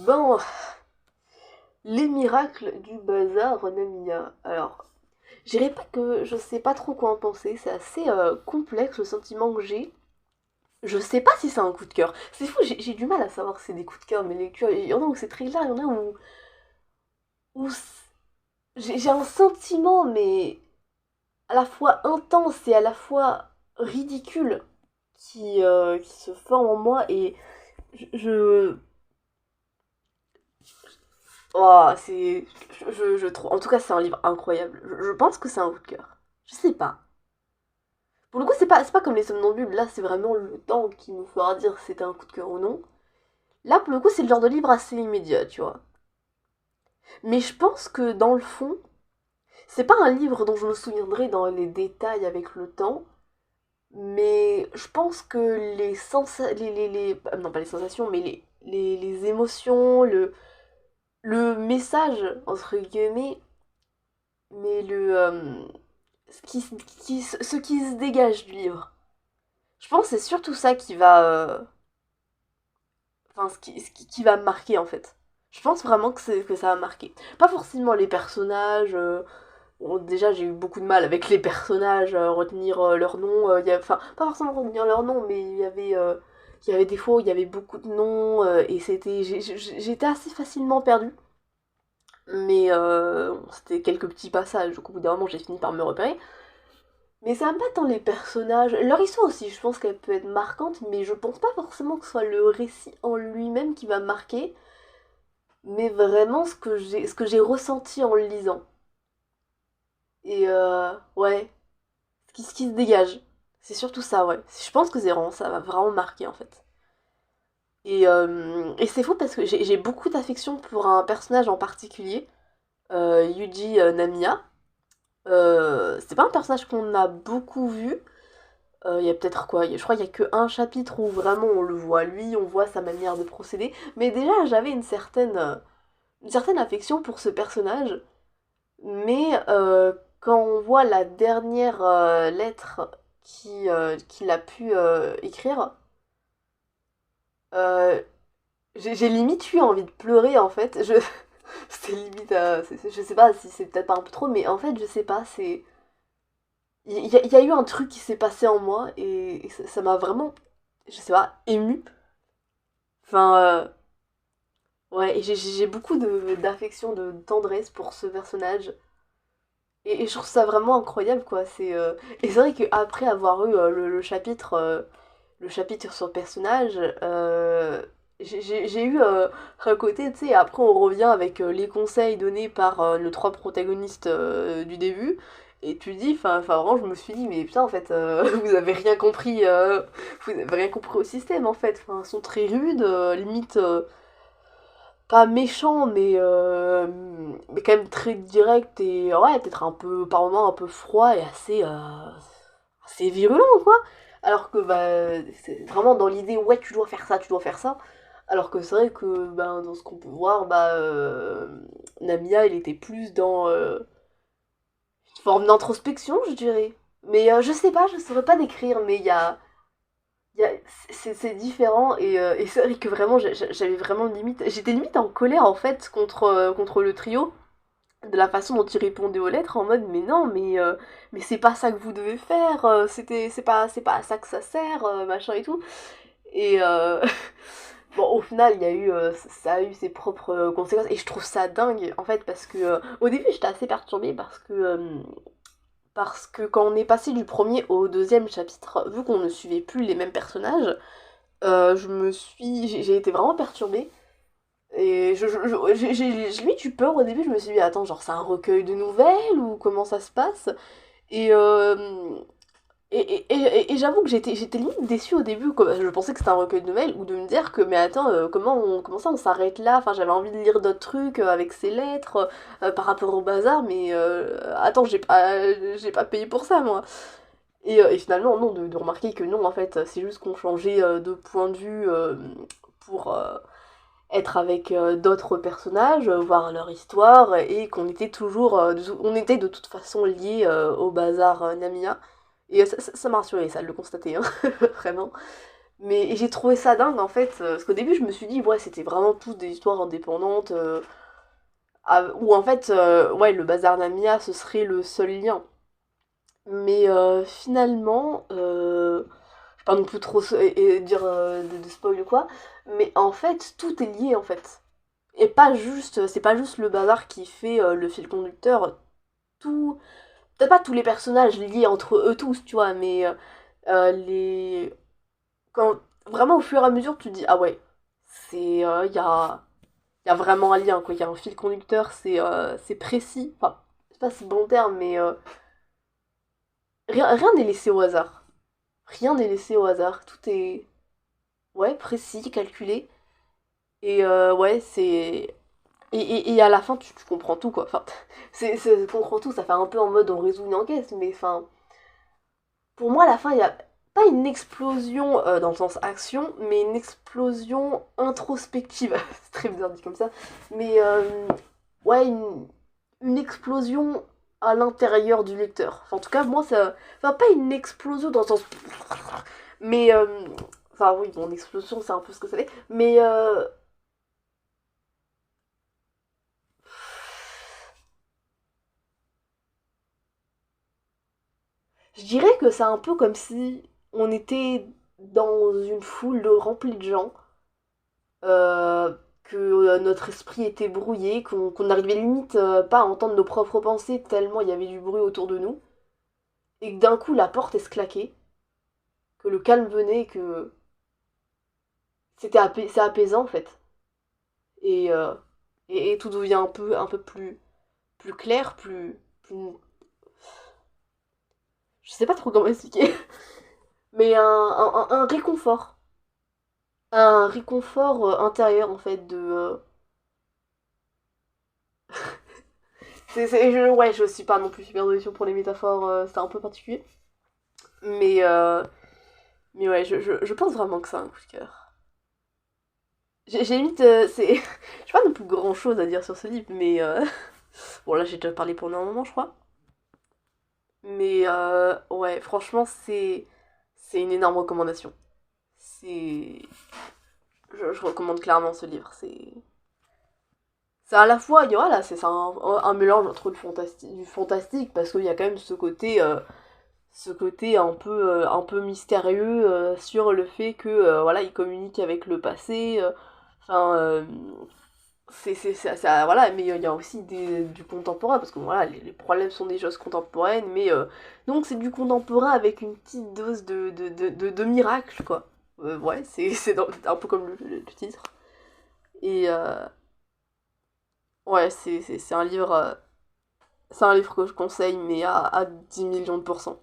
Ben, les miracles du bazar Namiya. Alors, je dirais pas que je sais pas trop quoi en penser, c'est assez complexe le sentiment que j'ai. Je sais pas si c'est un coup de cœur. C'est fou, j'ai du mal à savoir si c'est des coups de cœur, mes lectures. Il y en a où c'est très clair, il y en a où j'ai un sentiment, mais à la fois intense et à la fois ridicule qui se forme en moi et je oh, je trouve. En tout cas, c'est un livre incroyable. Je pense que c'est un coup de cœur. Je sais pas. Pour le coup, c'est pas comme les somnambules. Là, c'est vraiment le temps qui nous fera dire si c'était un coup de cœur ou non. Là, pour le coup, c'est le genre de livre assez immédiat, tu vois. Mais je pense que dans le fond, c'est pas un livre dont je me souviendrai dans les détails avec le temps. Mais je pense que les sensations. Non, pas les sensations, mais les émotions, le message, entre guillemets, mais ce qui se dégage du livre. Je pense que c'est surtout ça qui va, enfin, qui va me marquer en fait. Je pense vraiment que ça va marquer. Pas forcément les personnages. Bon, déjà, j'ai eu beaucoup de mal avec les personnages, retenir leurs noms. Enfin, pas forcément retenir leurs noms, mais il y avait des fois où il y avait beaucoup de noms et j'étais assez facilement perdue. Mais c'était quelques petits passages. Donc, au bout d'un moment, j'ai fini par me repérer. Mais ça aime pas tant les personnages. Leur histoire aussi, je pense qu'elle peut être marquante, mais je pense pas forcément que ce soit le récit en lui-même qui va me marquer, mais vraiment ce que j'ai ressenti en le lisant. Et ouais, ce qui se dégage. C'est surtout ça, ouais. Je pense que c'est vraiment, ça va vraiment marquer en fait. Et c'est fou parce que j'ai beaucoup d'affection pour un personnage en particulier, Yuji Namiya. C'est pas un personnage qu'on a beaucoup vu. Il y a peut-être quoi, je crois qu'il y a que un chapitre où vraiment on le voit lui, on voit sa manière de procéder. Mais déjà, j'avais une certaine affection pour ce personnage. Mais quand on voit la dernière lettre qu'il a pu écrire, euh, j'ai limite eu envie de pleurer en fait. C'était limite, je sais pas si c'est peut-être pas un peu trop, mais en fait, je sais pas, c'est. Il y a eu un truc qui s'est passé en moi et ça m'a vraiment, je sais pas, ému. Enfin, ouais, et j'ai beaucoup d'affection, de tendresse pour ce personnage. Et je trouve ça vraiment incroyable, quoi. Et c'est vrai qu'après avoir eu le chapitre sur le personnage, j'ai eu un côté, tu sais, après on revient avec les conseils donnés par nos trois protagonistes du début. Et tu dis, enfin vraiment, je me suis dit, mais putain, en fait, vous avez rien compris, vous avez rien compris au système, en fait. Enfin, ils sont très rudes, limite, pas méchant, mais quand même très direct et ouais, peut-être un peu, par moments, un peu froid et assez virulent, quoi. Alors que, bah, c'est vraiment dans l'idée, ouais, tu dois faire ça, tu dois faire ça. Alors que c'est vrai que, ben, dans ce qu'on peut voir, bah, Namiya, il était plus dans une forme d'introspection, je dirais. Mais je sais pas, je saurais pas décrire, mais il y a, c'est différent et c'est vrai que vraiment j'avais vraiment limite j'étais limite en colère en fait contre le trio de la façon dont ils répondaient aux lettres en mode mais non mais c'est pas ça que vous devez faire c'est pas à ça que ça sert machin et tout et bon au final il y a eu ça a eu ses propres conséquences et je trouve ça dingue en fait parce que au début j'étais assez perturbée parce que quand on est passé du premier au deuxième chapitre, vu qu'on ne suivait plus les mêmes personnages, j'ai été vraiment perturbée. Et j'ai limite eu peur au début, je me suis dit, attends, genre c'est un recueil de nouvelles ou comment ça se passe? Et, et j'avoue que j'étais limite déçue au début, quoi. Je pensais que c'était un recueil de nouvelles, ou de me dire que, mais attends, comment ça on s'arrête là? Enfin, j'avais envie de lire d'autres trucs avec ces lettres par rapport au bazar, mais attends, j'ai pas payé pour ça, moi. Et finalement, non, de remarquer que non, en fait, c'est juste qu'on changeait de point de vue pour être avec d'autres personnages, voir leur histoire, et qu'on était toujours, on était de toute façon liés au bazar Namiya. Et ça m'a rassuré, ça, de le constater, hein, vraiment. Mais et j'ai trouvé ça dingue en fait, parce qu'au début je me suis dit, ouais, c'était vraiment toutes des histoires indépendantes, où en fait, ouais, le bazar Namiya ce serait le seul lien. Mais finalement, je vais pas non plus trop et dire de spoil ou quoi, mais en fait, tout est lié en fait. Et pas juste, c'est pas juste le bazar qui fait le fil conducteur, tout. Peut-être pas tous les personnages liés entre eux tous, tu vois, mais les. Quand. Vraiment, au fur et à mesure, tu te dis, ah ouais, c'est. Y a vraiment un lien, quoi. Il y a un fil conducteur, c'est précis. Enfin, c'est pas si bon terme, mais rien n'est laissé au hasard. Rien n'est laissé au hasard. Tout est, ouais, précis, calculé. Et ouais, c'est. Et à la fin, tu comprends tout, quoi. Enfin, tu comprends tout, ça fait un peu en mode on résout une enquête, mais enfin. Pour moi, à la fin, il y a pas une explosion dans le sens action, mais une explosion introspective. C'est très bizarre dit comme ça. Mais ouais, une explosion à l'intérieur du lecteur. Enfin, en tout cas, moi, ça. Enfin, pas une explosion dans le sens. Mais. Enfin, oui, bon, une explosion, c'est un peu ce que ça fait. Mais. Je dirais que c'est un peu comme si on était dans une foule remplie de gens, que notre esprit était brouillé, qu'on n'arrivait limite pas à entendre nos propres pensées tellement il y avait du bruit autour de nous, et que d'un coup la porte est se claquer, que le calme venait, que c'est apaisant en fait, et, et tout devient un peu plus clair, plus... Je sais pas trop comment expliquer, mais un réconfort. Un réconfort intérieur en fait de ouais, je suis pas non plus super douée pour les métaphores, c'est un peu particulier, mais mais ouais, je pense vraiment que c'est un coup de cœur. J'ai limite c'est j'ai pas non plus grand chose à dire sur ce livre, mais bon là j'ai déjà parlé pendant un moment je crois, mais ouais franchement c'est une énorme recommandation. C'est je recommande clairement ce livre. C'est à la fois, voilà, c'est un mélange entre du fantastique parce qu'il y a quand même ce côté un peu mystérieux sur le fait que voilà, il communique avec le passé. Enfin, voilà, mais il y a aussi du contemporain parce que voilà, les problèmes sont des choses contemporaines, mais donc c'est du contemporain avec une petite dose de miracle, quoi. Ouais, un peu comme le titre. Et ouais, c'est un livre que je conseille, mais à 10 millions de pourcents.